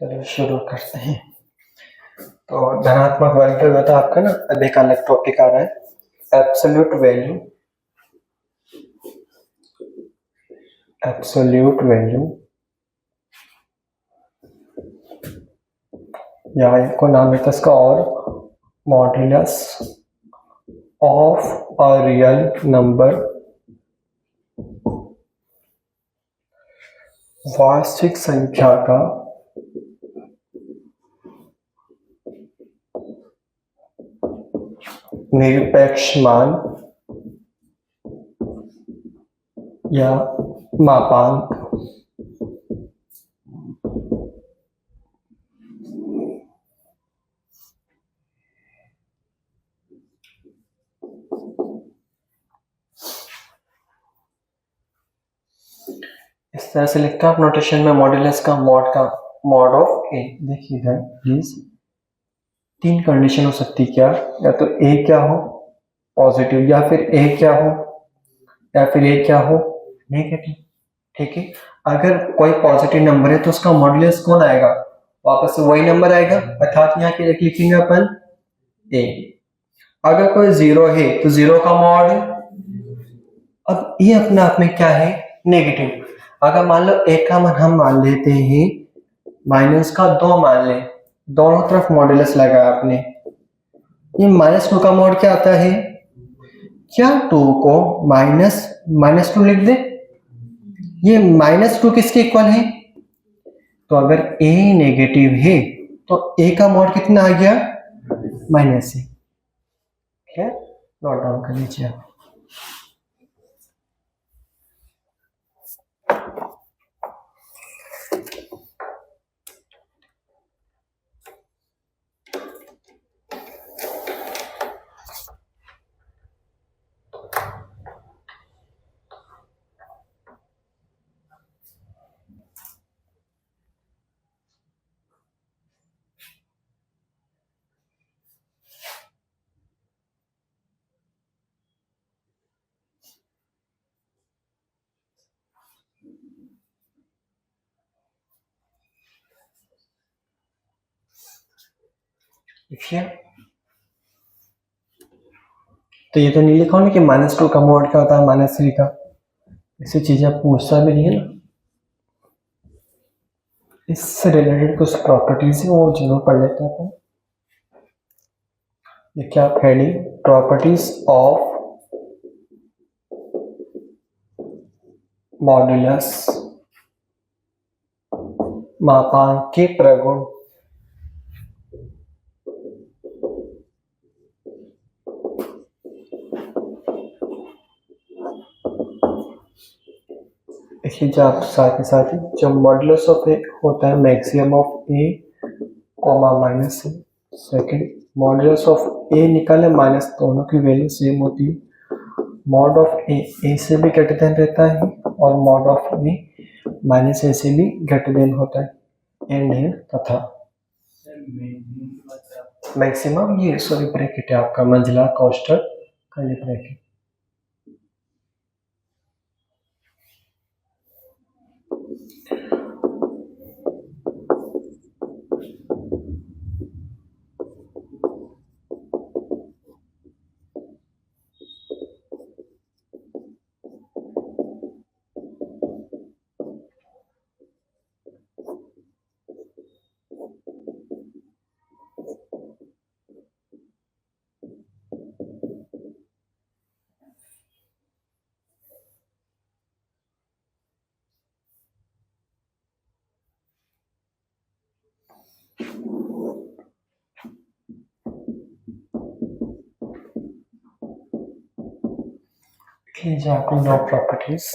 चलो शुरू करते हैं। तो धनात्मक वैल्यू का तो आपका ना अभी का अलग टॉपिक आ रहा है, एब्सोल्यूट वैल्यू। एब्सोल्यूट वैल्यू या इनको नाम है इसका और modulus of a real number, वास्तविक संख्या का निरपेक्ष मान या मापांक। इस तरह से लिखते हैं आप नोटेशन में मॉड्यूलस का मॉड ऑफ ए। देखिए इधर प्लीज, तीन कंडीशन हो सकती क्या, या तो ए क्या हो पॉजिटिव, या फिर ए क्या हो, या फिर ए क्या हो नेगेटिव। ठीक है, अगर कोई पॉजिटिव नंबर है तो उसका मॉड्यूलस कौन आएगा, वापस से वही नंबर आएगा, अर्थात यहाँ के लिखेंगे अपन ए। अगर कोई जीरो है तो जीरो का मॉड, अब ये अपने आप में क्या है, नेगेटिव। अगर मान लो एक का मान हम मान लेते हैं माइनस का दो मान ले, दोनों तरफ मॉड्यूलस लगाया आपने, ये -2 का मॉड क्या आता है, क्या 2 को -2 लिख दे, ये -2 किसके इक्वल है, तो अगर a नेगेटिव है तो a का मॉड कितना आ गया, -a। क्या नोट डाउन कर लीजिए आप। देखिए तो ये तो नहीं लिखा ना कि -2 का मॉड क्या होता है, -3 का, ऐसी चीजें पूछता भी नहीं है ना। इससे रिलेटेड कुछ प्रॉपर्टीज है वो जरूर पढ़ लेते हैं। ये क्या हेडिंग, प्रॉपर्टीज ऑफ मॉड्यूलस, मापांक के प्रगुण। देखिए जो आप साथ ही साथ जो मॉड्यूलस ऑफ ए होता है maximum of A comma minus A, second modulus of A निकाले माइनस, दोनों की वैल्यू सेम होती है। मॉड ऑफ ए से भी ग्रेटर देन रहता है और मॉड ऑफ ए माइनस ए से भी ग्रेटर देन होता है, एंड है तथा मैक्सिमम, ये सॉरी ब्रैकेट है आपका मंजिला कोष्ठक कर्ली ब्रैकेट। लीजिए आपको no properties.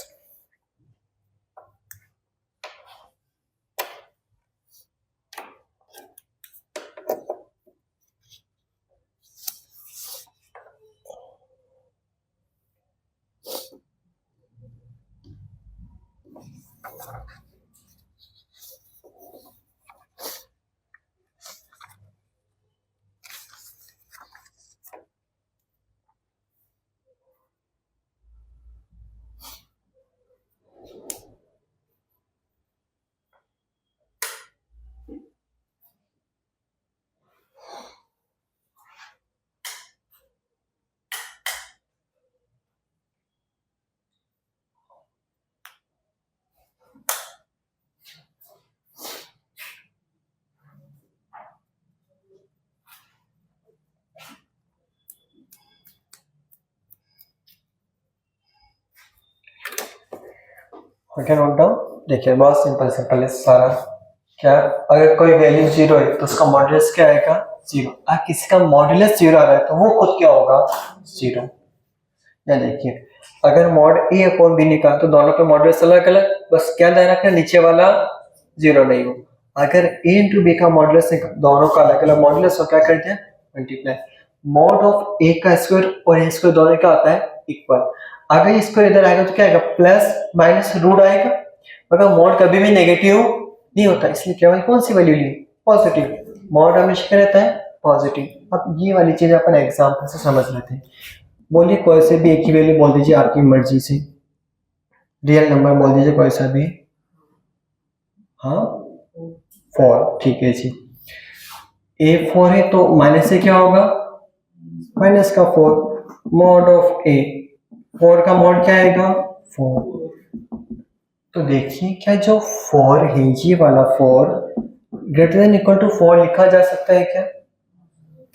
Okay note down. देखिए बहुत सिंपल है सारा। क्या अगर कोई वैल्यू 0 है तो उसका मॉड्यूलस क्या आएगा 0। अगर किसी का मॉड्यूलस 0 आ रहा है तो वो खुद क्या होगा 0। या देखिए अगर मॉड a अपॉन b निकाल तो दोनों के मॉड्यूलस अलग अलग, बस क्या ध्यान रखना नीचे वाला 0 नहीं हो। अगर a इंटू बी का मॉड्यूलस दोनों का अलग अलग मॉड्यूलस हो क्या करते हैं मल्टीप्लाई। मॉड ऑफ a का स्क्वायर और a स्क्वायर दोनों क्या होता है इक्वल। अगर स्क्वायर इधर आएगा तो क्या आएगा प्लस माइनस रूट आएगा, मगर मॉड कभी भी नेगेटिव नहीं होता, इसलिए केवल कौन सी वैल्यू ली पॉजिटिव। मॉड हमेशा क्या रहता है पॉजिटिव। अब ये वाली चीज अपन एग्जांपल से समझ लेते हैं। बोलिए कोई से भी एक ही वैल्यू बोल दीजिए आपकी मर्जी से, रियल नंबर बोल दीजिए कोई सा भी। हाँ 4, ठीक है जी। a 4 है तो माइनस से क्या होगा माइनस का 4। मॉड ऑफ a 4 का मॉड क्या आएगा 4। तो देखिए क्या जो 4 है ये वाला 4 ग्रेटर देन इक्वल टू 4 लिखा जा सकता है क्या।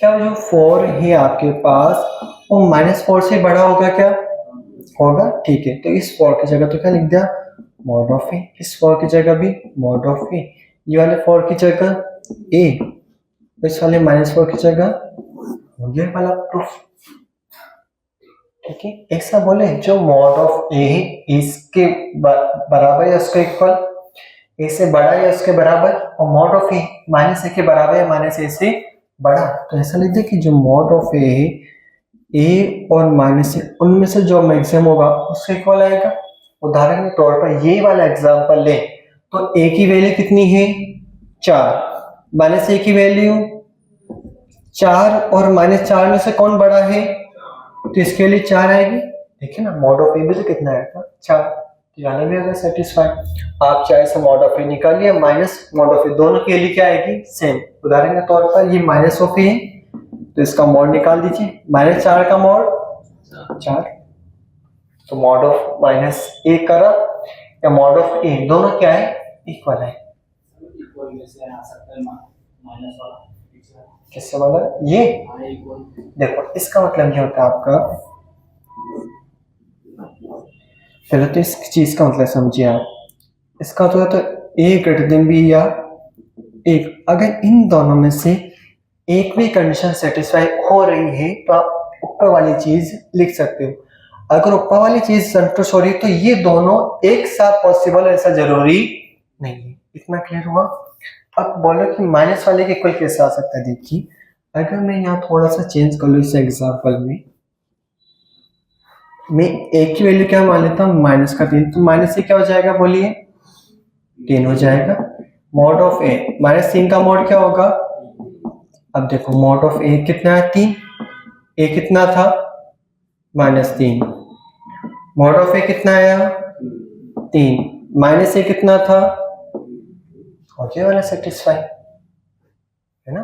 क्या जो 4 है आपके पास वो -4 से बड़ा होगा क्या होगा, ठीक है। तो इस 4 की जगह तो क्या लिख दिया मॉड ऑफ ए, इस 4 की जगह भी मॉड ऑफ ए, ये वाले 4 की जगह a, इस वाले -4 की जगह हो गया वाला प्रूफ, ठीक है। ऐसा बोले जो मॉड ऑफ a इसके बराबर या उसके इक्वल, a से बड़ा या उसके बराबर, और मॉड ऑफ a -a के बराबर या -a से बड़ा। तो ऐसा लिख दे कि जो मॉड ऑफ a और -a उनमें से जो मैक्सिमम होगा उसके इक्वल आएगा। उदाहरण के तौर पर ये वाला एग्जांपल ले तो a की वैल्यू कितनी है 4, -a की वैल्यू 4 और -4 में से कौन बड़ा है तो इसके लिए 4 आएगी। देखिए ना मॉड ऑफ ए भी तो कितना आएगा 4, जाना भी अगर सेटिस्फाइड। आप चाहे से मॉड ऑफ ए निकालिए माइनस मॉड ऑफ ए, दोनों के लिए क्या आएगी सेम। उदाहरण के तौर पर ये माइनस ऑफ ए तो इसका मॉड निकाल दीजिए, -4 का मॉड 4, तो मॉड ऑफ -a करा या मॉड ऑफ ए दोनों क्या है इक्वल है। इक्वल में से आ सकता है माइनस वाला किससे वाला ये देखो, इसका मतलब क्या होता है आपका, पहले तो इस चीज का मतलब समझिए आप। इसका तो a ग्रेटर देन b या एक, अगर इन दोनों में से एक भी कंडीशन सेटिस्फाई हो रही है तो आप ऊपर वाली चीज लिख सकते हो। अगर ऊपर वाली चीज संतुष्ट हो रही है तो ये दोनों एक साथ पॉसिबल ऐसा जरूरी नहीं है। इतना क्लियर हुआ। अब बोलो कि माइनस वाले के इक्वल कैसे आ सकता है। देखिए अगर मैं यहाँ थोड़ा सा चेंज कर लूँ इस एग्जांपल में, मैं एक की वैल्यू क्या मान लेता हूँ -3, तो माइनस से क्या हो जाएगा बोलिए 3 हो जाएगा। मॉड ऑफ a -3 का मॉड क्या होगा, अब देखो मॉड ऑफ a कितना है 3, a कितना था -3, मॉड ऑफ a कितना आया 3, -a कितना था हो गया वाला सेटिस्फाई है ना।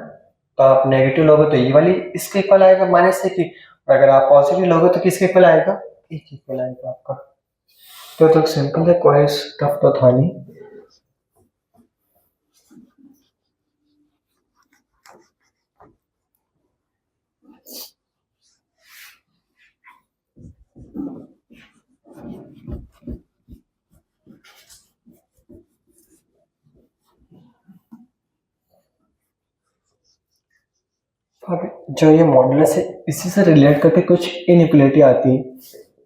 तो आप नेगेटिव लोगे तो ये वाली इसके इक्वल आएगा -a की, और अगर आप पॉजिटिव लोगे तो किसके इक्वल आएगा एक इक्वल आएगा आपका। तो सिंपल है, कोई टफ तो था नहीं। जो ये मॉडुलस है इसी से रिलेट करके कुछ इनइक्वालिटी आती है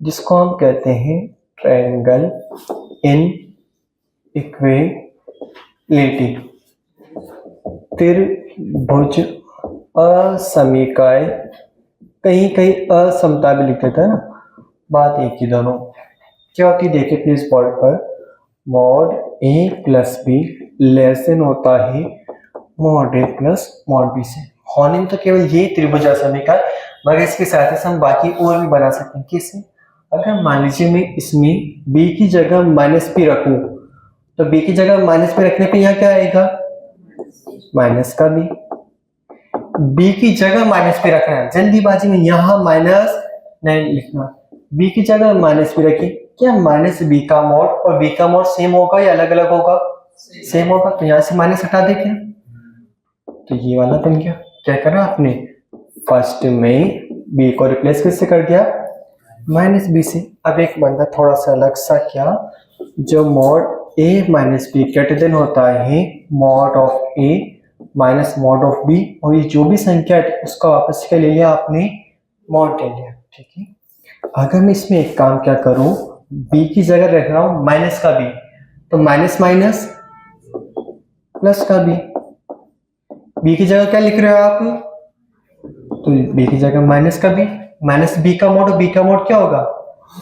जिसको हम कहते हैं ट्रायंगल इन इक्वेलिटी, त्रिभुज असमीकाय, कहीं कहीं असमता भी लिख देता है ना, बात एक ही दोनों क्या होती है। देखिए प्लीज बोर्ड पर, mod a plus be less than होता है mod a plus mod b से। होने में तो केवल ये त्रिभुज असमीकाय, मगर इसके साथ ही हम बाकी और भी बना सकते हैं। कैसे, अगर मान लीजिए मैं इसमें b की जगह -p रखूं तो b की जगह -p रखने पे यहाँ क्या आएगा माइनस का b की जगह -p रखना है, जल्दीबाजी में यहाँ माइनस नहीं लिखना, b की जगह -p रखिए। क्या -b का मॉड और b का मॉड सेम होगा या अलग अलग होगा सेम होगा, तो यहाँ से माइनस हटा देंगे तो ये वाला बन गया। क्या करा आपने फर्स्ट में b को रिप्लेस किससे कर दिया -b से। अब एक बंदा थोड़ा सा अलग सा क्या जो mod a minus b greater than होता है mod of a minus mod of b, और ये जो भी संख्या है उसका वापस क्या ले लिया आपने, मॉड ले लिया। ठीक है, अगर मैं इसमें एक काम क्या करूं, बी की जगह रख रहा हूं माइनस का बी, तो माइनस माइनस प्लस का बी की जगह क्या लिख रहे हो आप, तो बी की जगह माइनस का बी, माइनस बी का मोड, बी का मोड क्या होगा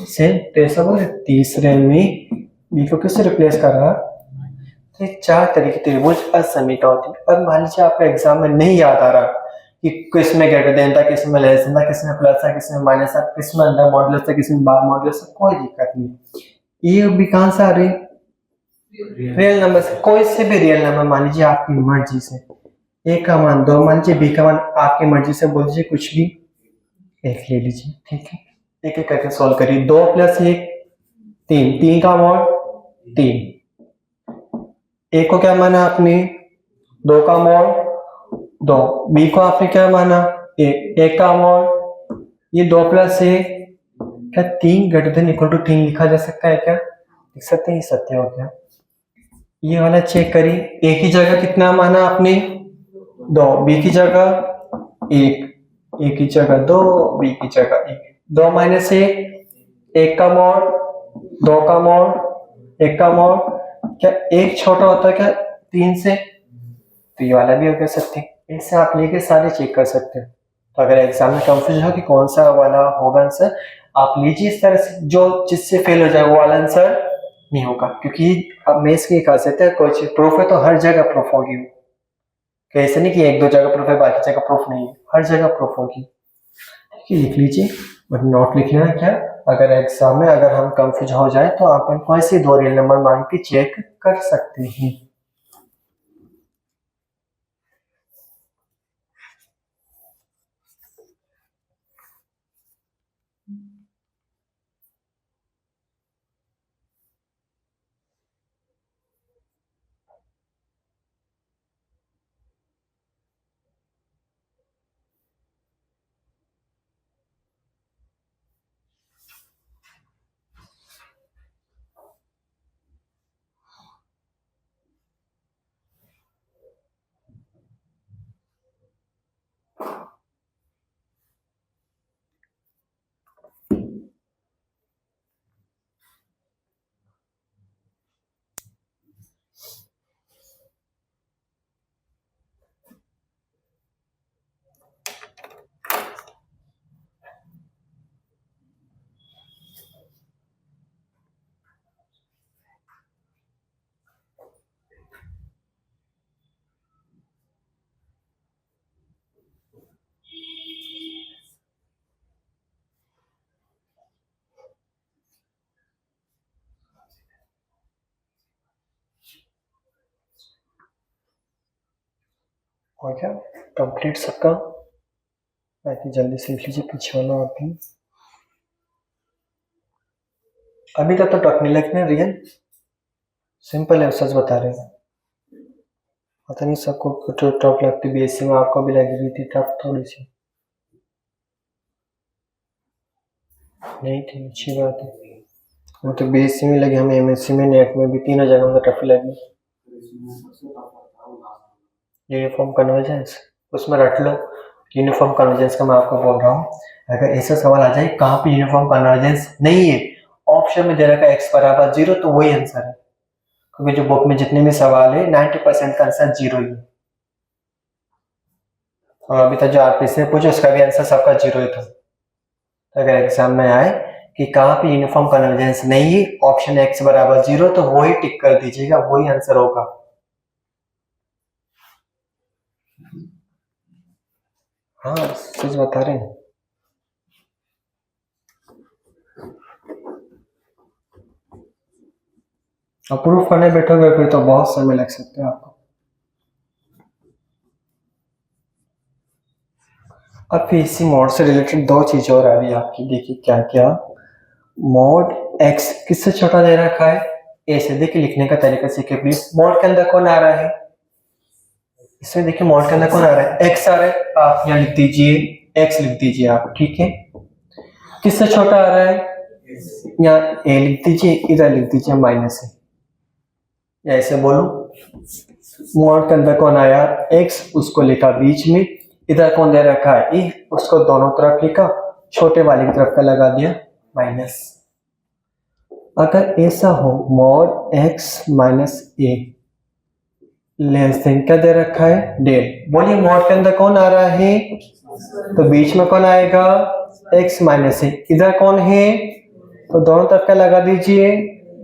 सेम। तो ऐसा बोले तीसरे में बी को किससे रिप्लेस कर रहा, तो ये चार तरीके त्रिभुज असमीत होती है। और मान लीजिए आपका एग्जाम में नहीं याद आ रहा कि किस में ग्रेटर देन था, किस में लेस देन था, किस में प्लस था, किस में माइनस था, किस में अंदर मॉडुलस था, किस में बाहर मॉडुलस था, कोई दिक्कत नहीं। ये भी कहां से आ रही, रियल नंबर से, कोई से भी रियल नंबर मान लीजिए आपकी मर्जी से, ए का मान 2 मान लीजिए, बी का मान आपकी मर्जी से बोल दीजिए, कुछ भी एक ले लीजिए। ठीक है, एक एक करके सॉल्व करिए। 2 + 1 3, 3 का मॉड 3, ए को क्या माना आपने 2 का मॉड 2, बी को आपने क्या माना 1 का मॉड, ये 2 + 1 क्या 3 > 3 लिखा जा सकता है क्या, लिख सकते हैं, सत्य हो गया। ये वाला चेक करिए, ए की जगह कितना माना आपने 2, बी की जगह 1, ए की जगह 2, बी की जगह 1, 2 - 1 1 का मॉड 2 का मॉड 1 का मॉड, क्या 1 छोटा होता है क्या 3 से, तो ये वाला भी हो गया सत्य। ऐसे आप लेके सारे चेक कर सकते हैं। तो अगर एग्जाम में कंफ्यूज हो कि कौन सा वाला होगा आंसर, आप लीजिए इस तरह से, जो जिससे फेल हो जाए वो वाला आंसर नहीं होगा, क्योंकि अब मैथ्स की खासियत है, कोई चीज प्रूफ है तो हर जगह प्रूफ होगी। ऐसे नहीं कि 1-2 जगह प्रूफ है बाकी जगह प्रूफ नहीं है, हर जगह प्रूफ होगी। ठीक है, लिख लीजिए, बट नोट लिख लेना क्या, अगर एग्जाम में अगर हम कंफ्यूज हो जाए तो अपन को ऐसे 2 रियल नंबर मान के चेक कर सकते हैं। हो गया कंप्लीट सबका, बाकी जल्दी से लिख लीजिए पीछे वाला आप भी। अभी तक तो टफ नहीं लगना, रियल सिंपल है, सच बता रहे हैं। पता नहीं सबको तो टफ लगती, बीएससी में आपको भी लगी हुई थी टफ थोड़ी सी, नहीं थी, अच्छी बात है। वो तो बीएससी में लगी, हमें एमएससी में नेट में भी तीनों जगह में टफ लगी। यूनिफॉर्म कन्वर्जेंस उसमें रख लो, यूनिफॉर्म कन्वर्जेंस का मैं आपको बोल रहा हूँ। अगर ऐसा सवाल आ जाए कहाँ पे यूनिफॉर्म कन्वर्जेंस नहीं है, ऑप्शन में दे रखा है x = 0, तो वही आंसर है, क्योंकि जो बुक में जितने भी सवाल है 90% का आंसर 0 ही है। और अभी तक जो आरपीसी में पूछे उसका भी आंसर सबका 0 ही था। तो अगर एग्जाम में आए कि कहाँ पे यूनिफॉर्म कन्वर्जेंस नहीं है, ऑप्शन x = 0, तो वही टिक कर दीजिएगा, वही आंसर होगा। हाँ सच बता रहे हैं। अप्रूव करने बैठोगे फिर तो बहुत समय लग सकते हैं आपको। अब फिर इसी मॉड से रिलेटेड 2 चीज और आ रही है आपकी, देखिए क्या क्या। मॉड x किससे छोटा दे रखा है, ए से। देखिए लिखने का तरीका सीखिए प्लीज। मॉड के अंदर कौन आ रहा है, इसमें देखिए मॉड के अंदर कौन आ रहा है, x आ रहा है, आप यहाँ लिख दीजिए x लिख दीजिए आप। ठीक है, किससे छोटा आ रहा है, यहाँ ए लिख दीजिए, इधर लिख दीजिए माइनस ए, या ऐसे बोलो मॉड के अंदर कौन आया x, उसको लिखा बीच में, इधर कौन दे रखा है ए, उसको दोनों तरफ लिखा, छोटे वाले की तरफ का लगा दिया माइनस। अगर ऐसा हो मॉड x माइनस ए लेस देन क्या दे रखा है डेल, बोलिए मॉड के अंदर कौन आ रहा है, तो बीच में कौन आएगा x माइनस ए, इधर कौन है, तो दोनों तरफ का लगा दीजिए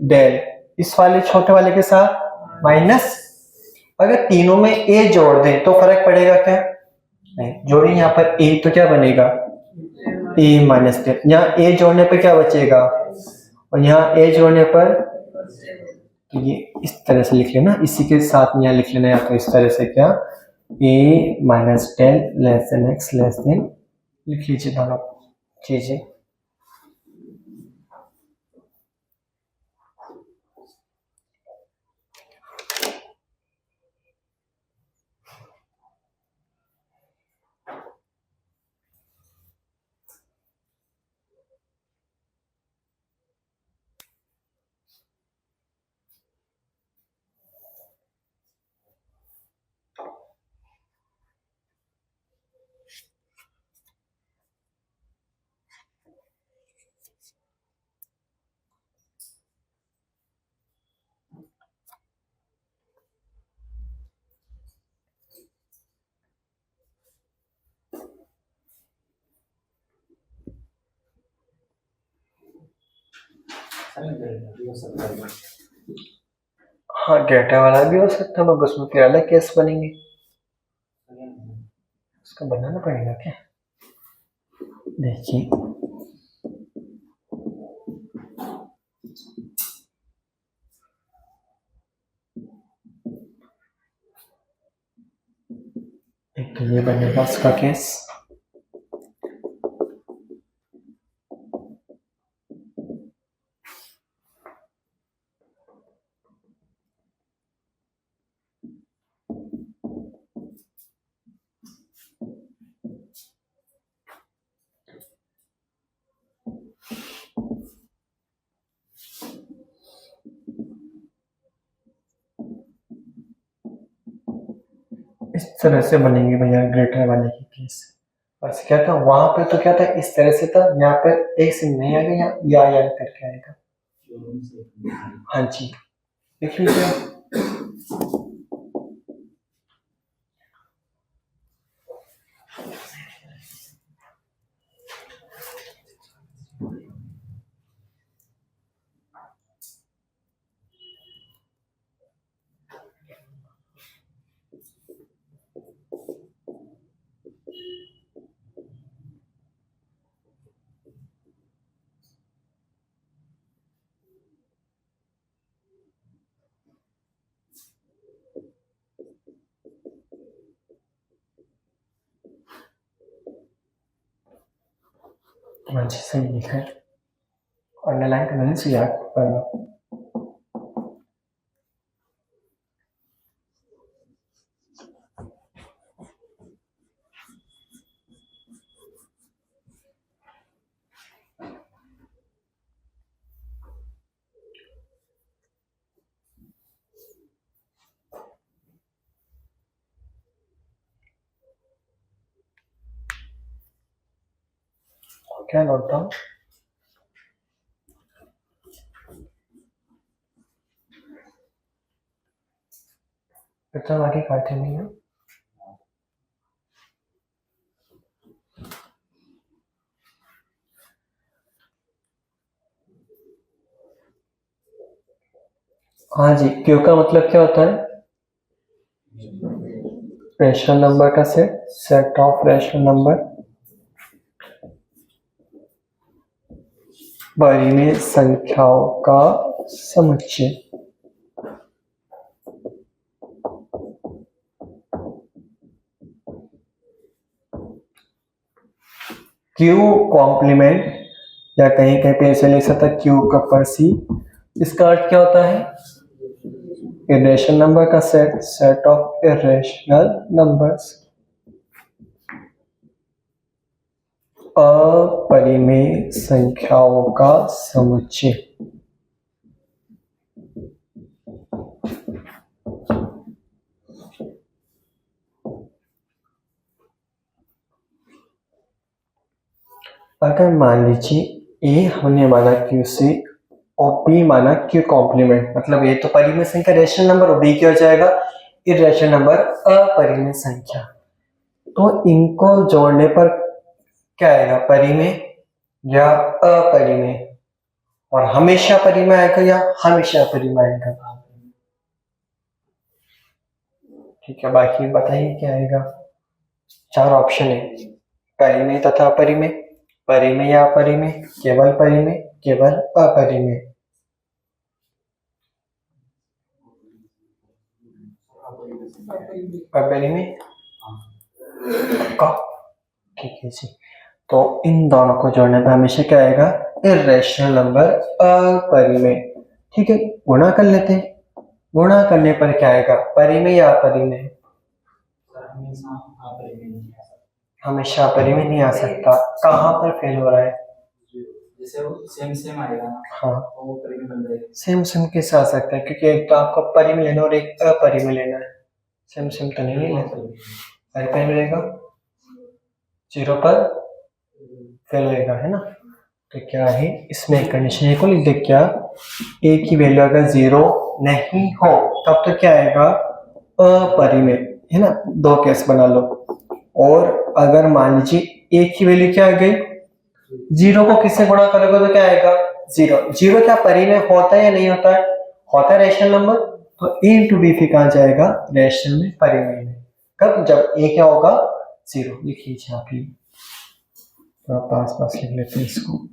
डेल, इस वाले छोटे वाले के साथ माइनस। अगर तीनों में a जोड़ दें तो फर्क पड़ेगा क्या, नहीं जोड़ें यहाँ पर a तो क्या बनेगा a माइनस डेल, यहाँ a जोड़ने पर क्या बचेगा, और यहाँ a जोड़ने पर, तो ये इस तरह से लिख लेना, इसी के साथ में यहाँ लिख लेना, या तो इस तरह से क्या a minus del less than x less than, लिख लीजिए दोनों चीजें। हाँ डेटा वाला भी हो सकता है, मगर उसमें फिर अलग केस बनेंगे, उसका बनाना पड़ेगा क्या, देखिए एक तो ये बनेगा उसका केस, इस तरह से बनेंगे भैया ग्रेटर वाले की केस। बस क्या था वहां पे, तो क्या था इस तरह से था, यहाँ पे एक से नहीं आएगा, यहाँ या करके आएगा। हाँ जी लिख लीजिए। हाँ जी सही लिखा है, अंडरलाइन करने से याद करना। क्या नोट डाउन, इतना आगे काटे नहीं है। हाँ जी क्यू का मतलब क्या होता है, रेशनल नंबर का set, set of rational number परिमेय संख्याओं का समुच्चय। क्यू कॉम्प्लीमेंट, या कहीं कहीं पे ऐसे लिख सकता क्यू का पर सी, इसका अर्थ क्या होता है, इरेशनल नंबर का set, set of irrational numbers. अपरिमेय संख्याओं का समुच्चय। अगर मान लीजिए ए हमने माना क्यू से और बी माना क्यू कॉम्प्लीमेंट, मतलब ए तो परिमेय संख्या रेशनल नंबर और बी क्या हो जाएगा इर्रेशनल नंबर अपरिमेय संख्या। तो इनको जोड़ने पर क्या आएगा, परिमेय या अपरिमेय, और हमेशा परिमेय आएगा या हमेशा अपरिमेय आएगा। ठीक है, बाकी बताइए क्या आएगा। 4 ऑप्शन है, परिमेय तथा अपरिमेय, परिमेय या अपरिमेय, केवल परिमेय, केवल अपरिमेय। अपरिमेय का, ठीक है जी। तो इन दोनों को जोड़ने पे हमेशा क्या आएगा, इर्रेशनल नंबर अपरिमेय। ठीक है, गुणा कर लेते हैं। गुणा करने पर क्या आएगा, परिमेय या अपरिमेय? हमेशा अपरिमेय नहीं आ सकता। कहाँ पर फेल हो रहा है? जैसे वो सेम सेम आएगा ना, हाँ, तो वो परिमेय बन जाएगा। सेम सेम कैसे आ सकता है, क्योंकि एक तो आपको परिमेय लेना और एक अपरिमेय लेना है। सेम सेम तो नहीं लेना, परिमेय मिलेगा 0 पर फेल होएगा, है ना। तो क्या है इसमें एक कंडीशन एक को लिख दे, क्या ए की वैल्यू अगर 0 नहीं हो तब तो क्या आएगा, अपरिमेय, है ना। 2 केस बना लो। और अगर मान लीजिए ए की वैल्यू क्या आ गई, 0 को किससे गुणा करोगे तो क्या आएगा, 0। 0 क्या परिमेय होता है या नहीं होता है? होता है रेशनल नंबर। तो ए इंटू बी फिर कहाँ जाएगा, रेशनल में, परिमेय में। कब, जब ए क्या होगा 0। लिख लीजिए आप ये, तो पास पास लिख लेते हैं इसको।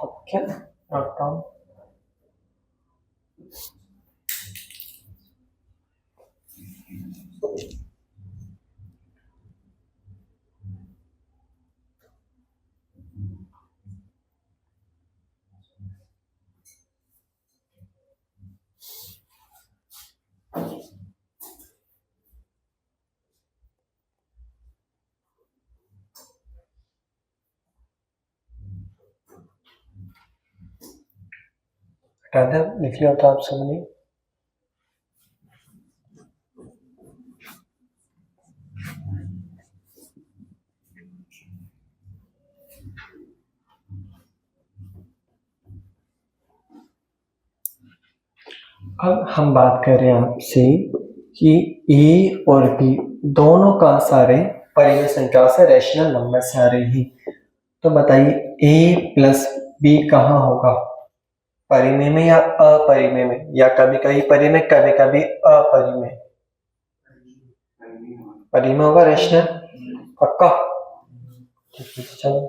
Okay, note down. राधा लिख लिया होता आप सबने। अब हम बात कर रहे हैं आपसे कि ए और बी दोनों का सारे परिमेय संख्या से रेशनल नंबर से आ रहे हैं। तो बताइए ए प्लस बी कहाँ होगा, परिमेय में या अपरिमेय में, या कभी कभी परिमेय कभी कभी अपरिमेय? परिमेय होगा, रेशनल पक्का। ठीक है, चलो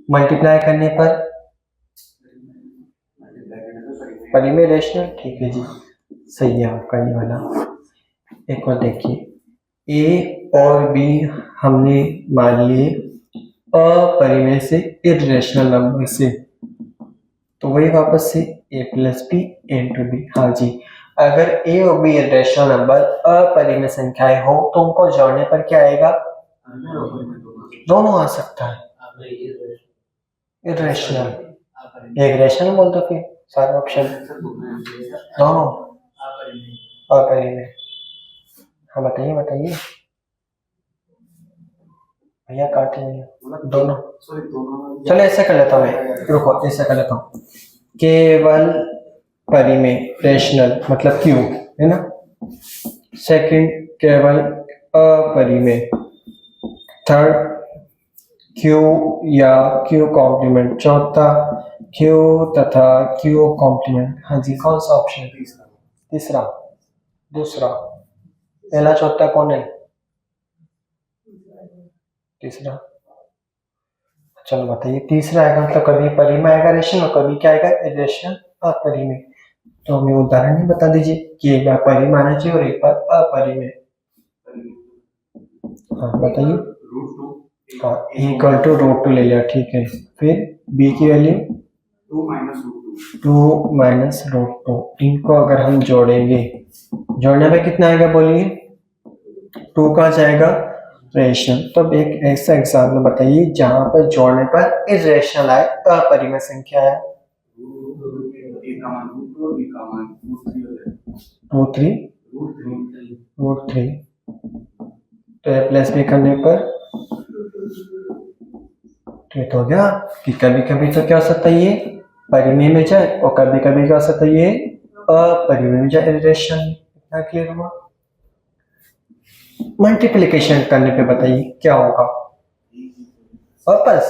मल्टीप्लाई करने पर परिमेय रेशनल, ठीक है जी, सही है आपका ये वाला। एक और देखिए, ए और बी हमने मान लिए अपरिमेय से इर्रेशनल नंबर से, तो वही वापस से ए प्लस बी इंटू बी। हाँ जी, अगर ए और बी इर्रेशनल नंबर अपरिमेय संख्याएं हो तो उनको जोड़ने पर क्या आएगा, दोनों आ सकता है, इर्रेशनल एक रेशनल बोल दो, फिर सारे ऑप्शन दोनों अपरिमेय। हाँ बताइए बताइए भैया काट लिया दोनों। चलो ऐसे कर लेता हूँ मैं, रुको ऐसे कर लेता हूँ। केवल परिमेय रेशनल मतलब क्यू है ना। सेकंड केवल अपरिमेय। थर्ड क्यू या क्यू कॉम्प्लीमेंट। चौथा क्यू तथा क्यू कॉम्प्लीमेंट। हाँ जी, कौन सा ऑप्शन? तीसरा, दूसरा। पहला चौथा कौन है? तीसरा। चलो बताइए, तीसरा आएगा मतलब कभी परिमेय आएगा रेशनल और कभी क्या आएगा इरेशनल अपरिमेय। तो हमें उदाहरण ही बता दीजिए कि एक बार परिमेय आना चाहिए और एक बार अपरिमेय। हाँ बताइए। हाँ इक्वल टू रूट 2 ले लिया, ठीक है। फिर b की वैल्यू 2 माइनस रूट 2। इनको अगर हम जोड़ेंगे, जोड़ने में कितना आएगा बोलिए? 2 कहाँ जाएगा? रेशनल। तो अब एक ऐसा एग्जाम्पल बताइए जहां पर जोड़ने पर इरेशनल आए, अपरिमेय संख्या है। रूट 3 तो ए प्लस बी करने पर तो हो गया कि कभी कभी तो क्या हो सकता है ये परिमेय में जाए और कभी कभी क्या हो सकता है ये अपरिमेय में जाए इरेशनल। इतना क्लियर हुआ? मल्टीप्लिकेशन करने पे बताइए क्या होगा? वापस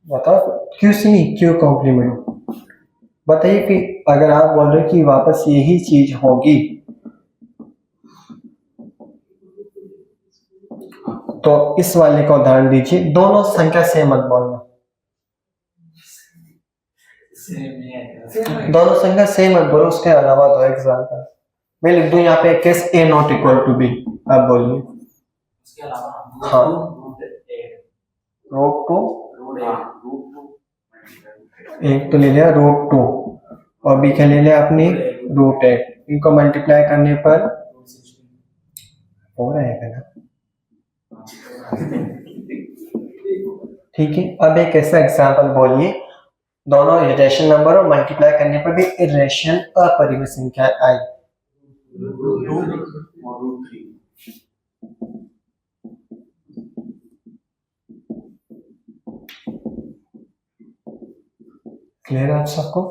बताओ, क्यू सी नहीं क्यू कॉम्प्लीमेंट। बताइए कि अगर आप बोल रहे हो कि वापस यही चीज होगी तो इस वाले का उदाहरण दीजिए। दोनों संख्या सेम मत बोलना, दोनों संख्या सेम मत बोलो, उसके अलावा दो एग्जांपल। मैं लिख दूं यहाँ पे case a not equal to b. आप बोलिए। हाँ रूट 2 एक तो ले लिया रूट 2 और बी क्या ले लिया आपने? रूट 8। इनको मल्टीप्लाई करने पर हो रहेगा ना? ठीक है। अब एक ऐसा एग्जांपल बोलिए, दोनों इरेशनल नंबर और मल्टीप्लाई करने पर भी इरेशनल अपरिमेय संख्या आई। क्लियर है आप सबको?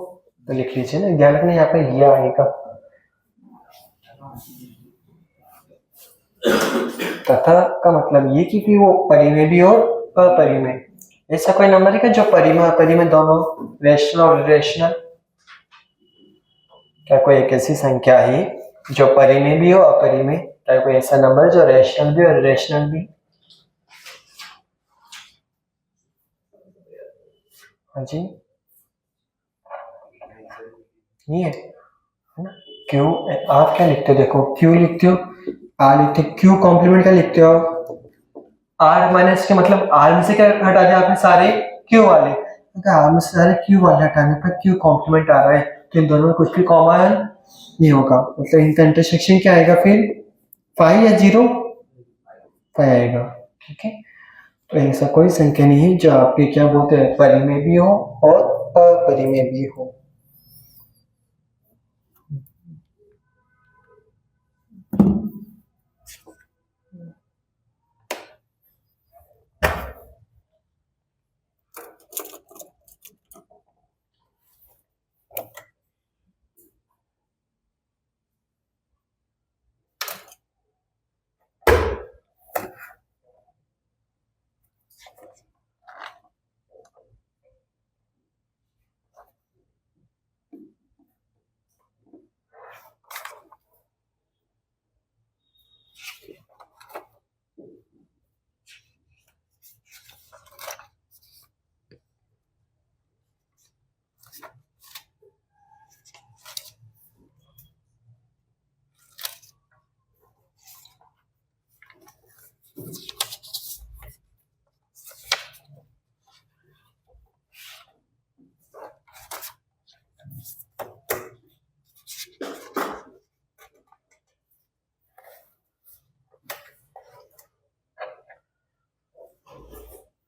तो लिख लीजिए ना, ध्यान रखना यहाँ पे ये आएगा तथा का मतलब ये कि वो परिमेय भी और अपरिमेय। ऐसा कोई नंबर है क्या जो परिमेय अपरिमेय दोनों रेशनल और इरेशनल? क्या कोई एक ऐसी संख्या है जो परिमेय भी हो अपरिमेय? क्या कोई ऐसा नंबर जो रेशनल भी और इरेशनल भी? हाँ जी, नहीं है ना? क्यू आप क्या लिखते हो? देखो क्यू लिखते हो, आर लिखते हो, क्यू कॉम्प्लीमेंट क्या लिखते हो? आर माइनस के मतलब आर में से क्या हटा दिया आपने? सारे क्यू वाले। अगर आर में से सारे क्यू वाले हटाने पर क्यू कॉम्प्लीमेंट आ रहा है तो इन दोनों में कुछ भी कॉमन नहीं होगा, मतलब इनका इंटरसेक्शन क्या आएगा फिर? 5 या 0? 5 आएगा, ठीक है। तो ऐसा कोई संख्या नहीं है जो आपके क्या बोलते हैं परिमेय भी हो और अपरिमेय भी हो।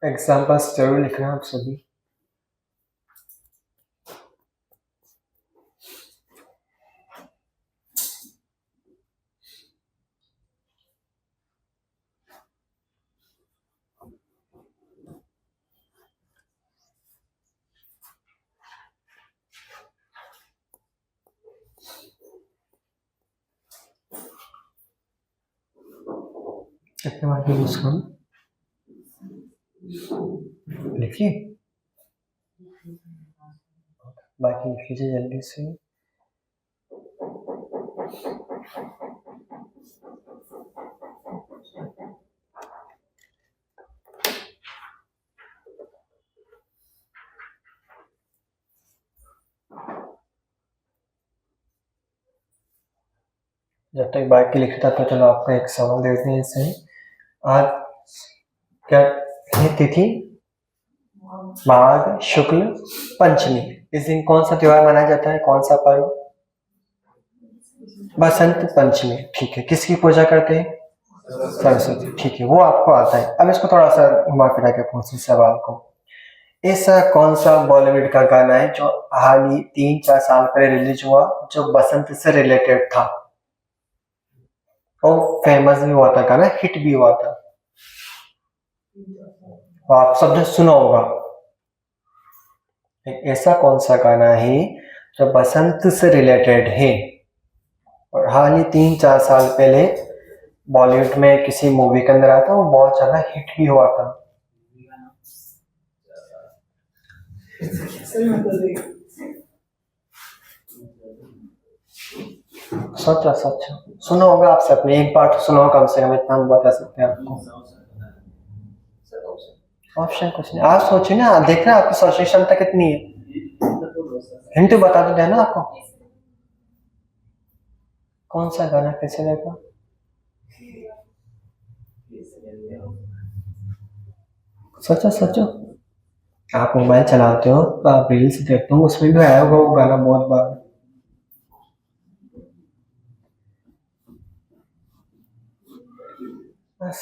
एग्जाम्पल्स जरूर लिखना आप सभी। लिखने वाले उसको लिखिए, बाकी लिख लीजिए जल्दी से। जब तक बाकी लिखता तो चलो आपको एक सवाल देते हैं इससे। आज क्या है तिथि? माघ शुक्ल पंचमी। इस दिन कौन सा त्योहार मनाया जाता है, कौन सा पर्व? बसंत पंचमी। ठीक है, किसकी पूजा करते हैं? सरस्वती। ठीक है, वो आपको आता है। अब इसको थोड़ा सा घुमा फिरा के पूछिए सवाल को। ऐसा कौन सा बॉलीवुड का गाना है जो हाल ही 3-4 साल पहले रिलीज हुआ, जो बसंत से रिलेटेड था और फेमस भी हुआ था, गाना हिट भी हुआ था, वो आप सबने सुना होगा। ऐसा कौन सा गाना है जो बसंत से रिलेटेड है और हाल ही 3-4 साल पहले बॉलीवुड में किसी मूवी के अंदर आया था, वो बहुत ज्यादा हिट भी हुआ था। सोचो सोचो, सुना होगा आप सबने, एक बार तो सुना होगा कम से कम, इतना हम बता सकते हैं आपको। ऑप्शन कुछ नहीं, आप सोचिए ना, देख रहे हैं आपकी सोचने की क्षमता कितनी है। हिंट बता दो ना आपको, कौन सा गाना कैसे देखा? सोचो सोचो, आप मोबाइल चलाते हो तो आप रील्स देखते हो, उसमें भी आया होगा वो गाना बहुत बार। बस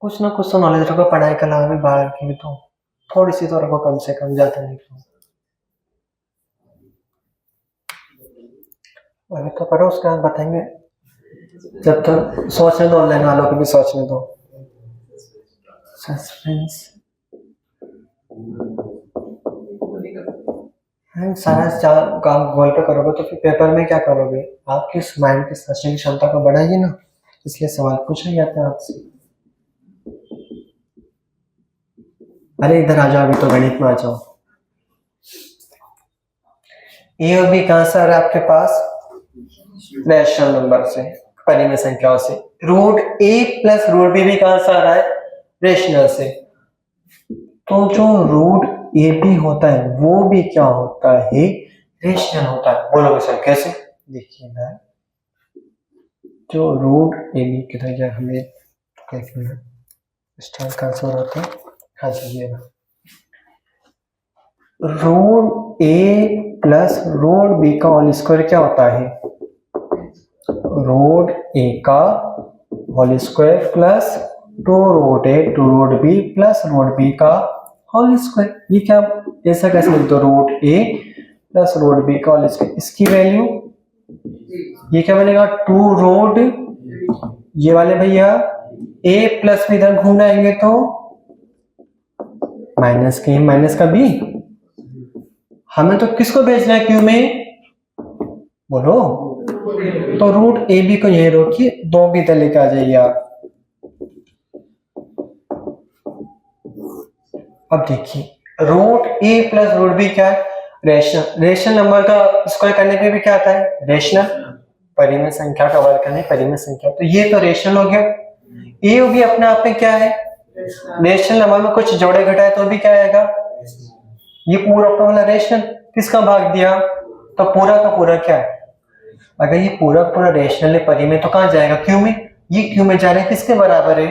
कुछ ना कुछ तो नॉलेज रखो, पढ़ाई के अलावा भी, बाहर की भी तो थोड़ी सी तो रखो कम से कम, ज्यादा नहीं तो। अभी तो पढ़ो, उसके बाद बताएंगे। जब तक सोचने दो, ऑनलाइन वालों को भी सोचने दो। सस्पेंस सारा काम गूगल पे करोगे तो फिर पेपर में क्या करोगे? आपकी उस माइंड की सोचने की क्षमता को बढ़ाइए ना, इसलिए सवाल पूछा जाता है आपसे। अरे इधर आ जाओ, अभी तो गणित में आ जाओ। ए और बी कहां से आ रहा है आपके पास? रैशनल नंबर से, परिमेय संख्याओं से। Root a plus root B भी कहां से आ रहा है? रेशनल से। तो जो रूट ए बी होता है वो भी क्या होता है? रेशनल होता है। बोलोगे सर कैसे? देखिए ना, जो रूट ए बी किधर गया, हमें देखना स्टार का आंसर होता है। हाँ जी, ये root a plus root b का होल स्क्वायर क्या होता है? रूट ए का whole square plus 2√a 2√b plus root b का होल स्क्वायर। ये क्या, ऐसा कैसे लिखते हो? Root a plus root b का होल स्क्वायर, इसकी वैल्यू ये क्या बनेगा? 2√, ये वाले भैया ए प्लस में इधर घूम आएंगे तो माइनस के माइनस का बी। हमें तो किसको भेजना है क्यू में? बोलो। तो रूट ए बी को यही रोकिए, 2 भी इधर लेके आ जाइए आप। अब देखिए root a plus root B क्या है? रेशनल। रेशनल नंबर का स्क्वायर करने पे भी क्या आता है? रेशनल। परिमेय संख्या का वर्ग करने परिमेय संख्या, तो ये तो रेशनल हो गया। ए भी अपने आप में क्या है? रेशनल नंबर में कुछ जोड़े घटाए तो भी क्या आएगा? ये पूरा अपना वाला रेशनल। किसका भाग दिया? तो पूरा का पूरा क्या है? अगर ये पूरा पूरा रेशनल है परिमेय तो कहां जाएगा? क्यू में। ये क्यू में जा रहा है, किसके बराबर है?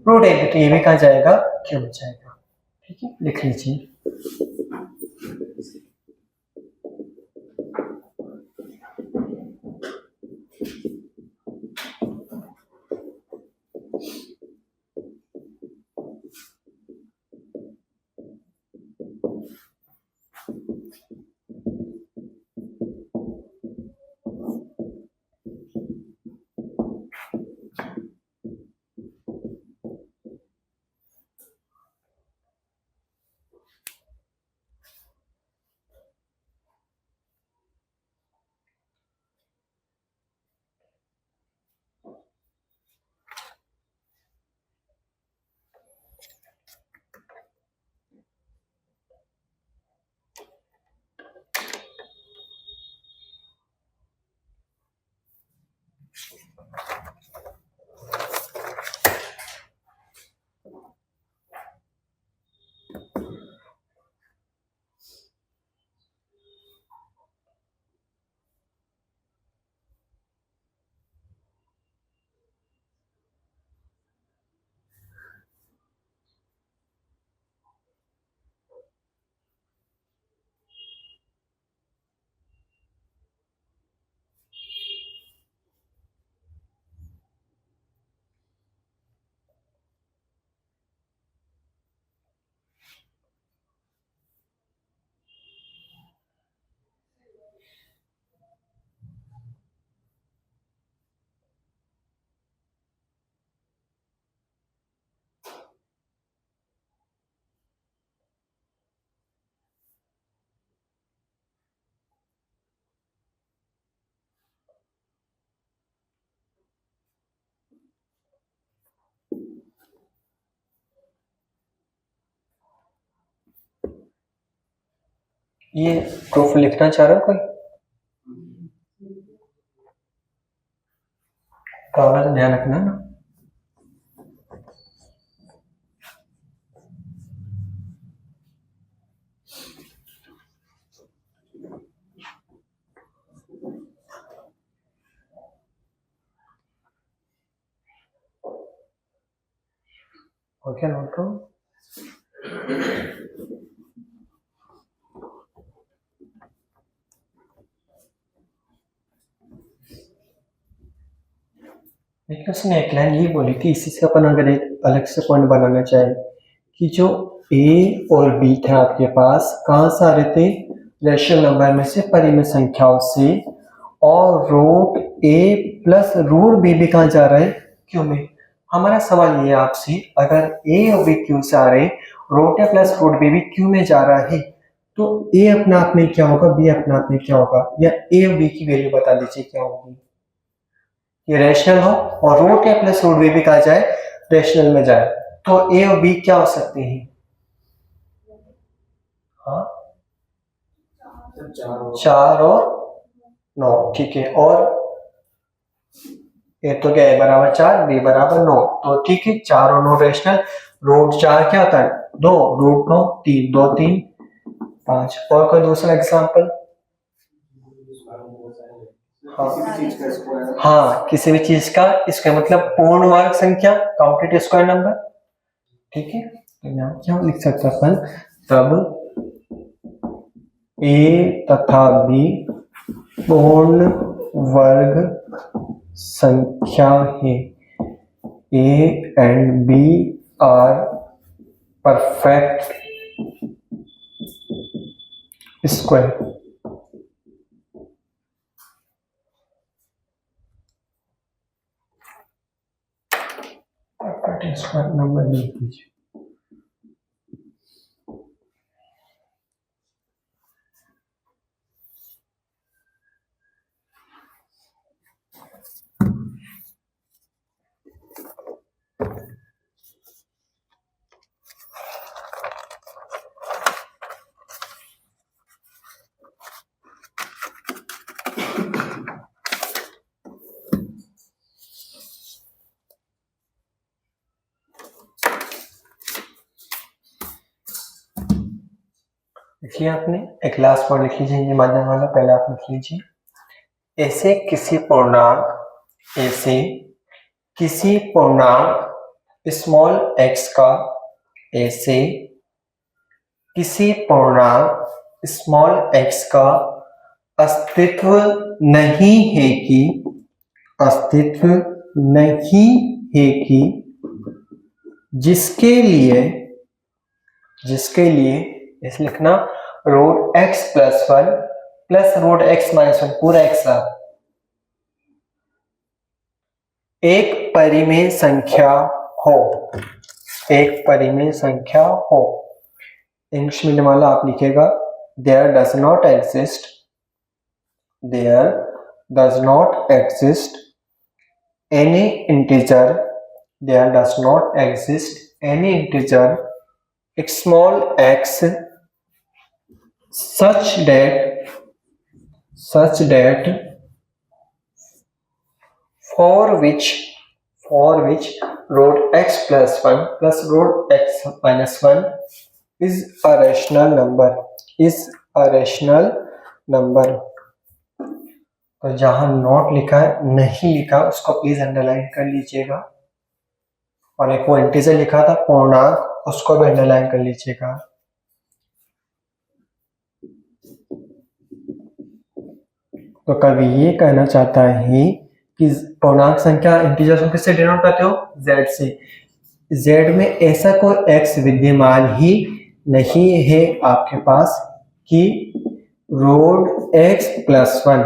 रूट ए बी, तो ये भी कहां जाएगा? क्यू में जाएगा। ठीक है, लिख लीजिए। ये प्रूफ लिखना चाह रहा हो कोई? कागज ध्यान रखना ना। ओके, नोट करो। लेकिन उसने एक लाइन ये बोली थी, इसी से अपन अगर एक अलग से पॉइंट बनाना चाहे कि जो ए और बी थे आपके पास, कहाँ से आ रहे थे? रेशनल नंबर में से, परिमेय संख्याओं से, और root a plus root B भी कहाँ जा रहा है? क्यू में। हमारा सवाल ये है आपसे, अगर ए और बी क्यू से आ रहे, root a plus root B भी क्यू में जा रहा है, तो ए अपने आप में क्या होगा, बी अपने आप में क्या होगा, या ए और बी की वैल्यू बता दीजिए क्या होगी। ये रैशनल हो और root a plus root B भी कहा जाए, रैशनल में जाए, तो ए और बी क्या हो सकते हैं? हाँ, 4 और 9, ठीक है। और ए तो क्या है, बराबर 4, बी बराबर 9, तो ठीक है, 4 और 9 रैशनल। रूट 4 क्या होता है? 2, रूट 9 3, 2 3 5। और कोई दूसरा एग्जाम्पल? हाँ, किसी भी चीज का स्क्वायर, मतलब पूर्ण वर्ग संख्या, कंप्लीट स्क्वायर नंबर, ठीक है। तो यहाँ क्या लिख सकते हैं अपन, तब ए तथा बी पूर्ण वर्ग संख्या है, a and b are perfect square. Square number लिख दीजिए। लिखिए आपने, एक लास्ट पॉइंट लिख लीजिए, ये मानने वाला पहले आप लिख लीजिए। ऐसे किसी पूर्णांक स्मॉल x का, ऐसे किसी पूर्णांक स्मॉल x का अस्तित्व नहीं है कि जिसके लिए इस लिखना root x plus 1 plus root x minus 1 पूरा x ला, एक परिमेय संख्या हो। इंग्लिश मीडियम वाला आप लिखेगा, there does not exist any integer small x such that for which root x plus 1 plus root x minus 1 is a rational number। तो जहां नॉट लिखा है, नहीं लिखा, उसको प्लीज अंडरलाइन कर लीजिएगा, और एक वो इंटीजर लिखा था पूर्णांक, उसको भी अंडरलाइन कर लीजिएगा। तो कवि ये कहना चाहता है कि पूर्णांक संख्या इंटीजर को किससे डिनोट करते हो? z से। z में ऐसा कोई x विद्यमान ही नहीं है आपके पास कि root x plus 1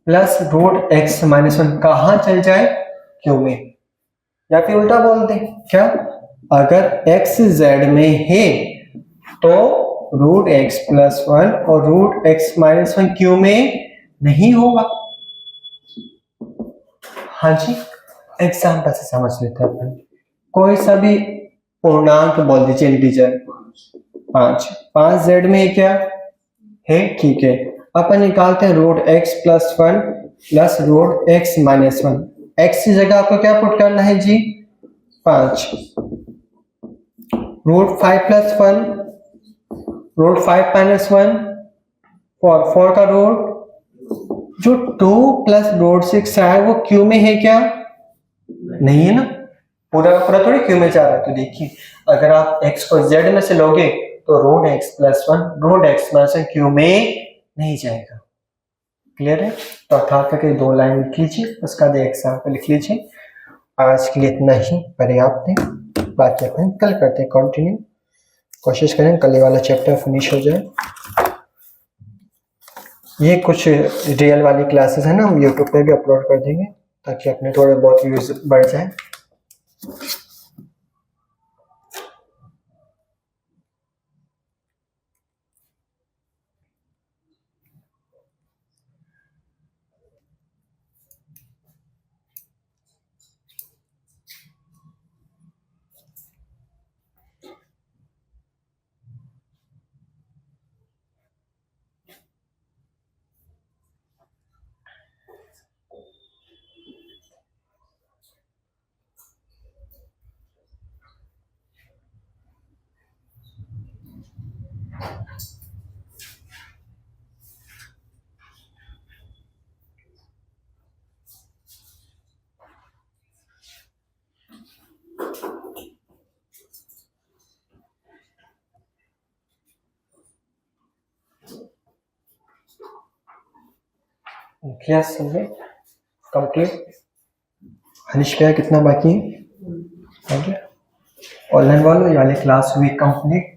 plus root x minus 1 कहाँ चल जाए? क्यों में। या फिर उल्टा बोल दे, क्या, अगर x z में है तो रूट x प्लस 1 और रूट x माइनस 1 क्यों में नहीं होगा। हाँ जी, एग्जाम्पल से समझ लेते हैं अपन। कोई सा भी पूर्णांक बोल दीजिए, इंटीजर 5 z में क्या, है, ठीक है। अपन निकालते हैं root x plus one plus root x minus one. X की जगह आपको क्या पुट करना है जी, 5। Root 5 plus one, root 5 minus one, 4 का रूट, जो 2 प्लस रूट 6 है वो क्यू में है क्या, नहीं है ना, पूरा पूरा थोड़ी क्यू में जा रहा है। तो देखिए अगर आप x को z में से लोगे तो root x plus one root x minus one Q में नहीं जाएगा। क्लियर है? तो अर्थात करके 2 लाइन लिख लीजिए, उसका बाद एग्जाम्पल लिख लीजिए। आज के लिए इतना ही पर्याप्त है, बाकी अपन कल करते हैं कंटिन्यू। कोशिश करें कल ये वाला चैप्टर फिनिश हो जाए। ये कुछ रियल वाली क्लासेस है ना, हम यूट्यूब पे भी अपलोड कर देंगे ताकि अपने थोड़े बहुत व्यूज बढ़ जाए। क्लास समझे कंप्लीट। हनीश भैया कितना बाकी है? ऑनलाइन वालों ये वाली क्लास हुई कंप्लीट।